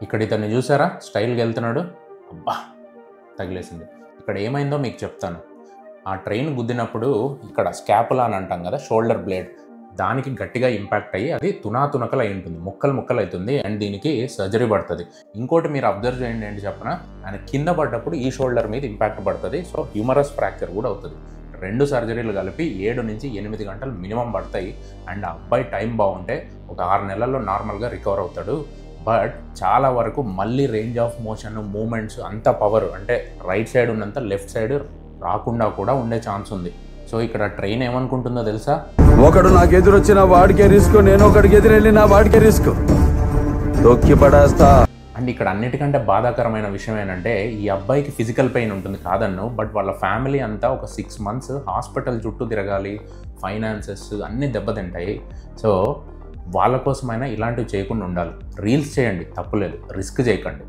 ఇక్కడ ఇతన్ని చూసారా స్టైల్గా వెళ్తున్నాడు, అబ్బా తగిలేసింది. ఇక్కడ ఏమైందో మీకు చెప్తాను. ఆ ట్రైన్ గుద్దినప్పుడు ఇక్కడ స్కాపులా అని అంటాం కదా, షోల్డర్ బ్లేడ్, దానికి గట్టిగా ఇంపాక్ట్ అయ్యి అది తునాతునకలు అయి ఉంటుంది, ముక్కలు ముక్కలు అవుతుంది. అండ్ దీనికి సర్జరీ పడుతుంది. ఇంకోటి మీరు అబ్జర్వ్ చేయండి ఏంటి చెప్పనా, ఆయన కింద పడ్డప్పుడు ఈ షోల్డర్ మీద ఇంపాక్ట్ పడుతుంది. సో హ్యూమరస్ ఫ్రాక్చర్ కూడా అవుతుంది. 2 సర్జరీలు కలిపి 7 నుంచి 8 గంటలు మినిమం పడతాయి. అండ్ ఆ అబ్బాయి టైం బాగుంటే ఒక 6 నెలల్లో నార్మల్గా రికవర్ అవుతాడు. బట్ చాలా వరకు మళ్ళీ రేంజ్ ఆఫ్ మోషన్, మూమెంట్స్, అంత పవర్ అంటే రైట్ సైడ్ ఉన్నంత లెఫ్ట్ సైడ్ రాకుండా కూడా ఉండే ఛాన్స్ ఉంది. సో ఇక్కడ ట్రైన్ ఏమనుకుంటుందో తెలుసా, ఒకడు నాకు ఎదురొచ్చిన వాడికే రిస్క్, నేను ఒకడికి ఎదురెళ్ళిన వాడికే రిస్క్, దొక్కి పడేస్తా. అండ్ ఇక్కడ అన్నిటికంటే బాధాకరమైన విషయం ఏంటంటే ఈ అబ్బాయికి ఫిజికల్ పెయిన్ ఉంటుంది కాదన్ను, బట్ వాళ్ళ ఫ్యామిలీ అంతా ఒక 6 months హాస్పిటల్ చుట్టూ తిరగాలి, ఫైనాన్సెస్ అన్నీ దెబ్బతింటాయి. సో వాళ్ళ కోసమైనా ఇలాంటివి చేయకుండా ఉండాలి. రీల్స్ చేయండి తప్పులేదు, రిస్క్ చేయకండి.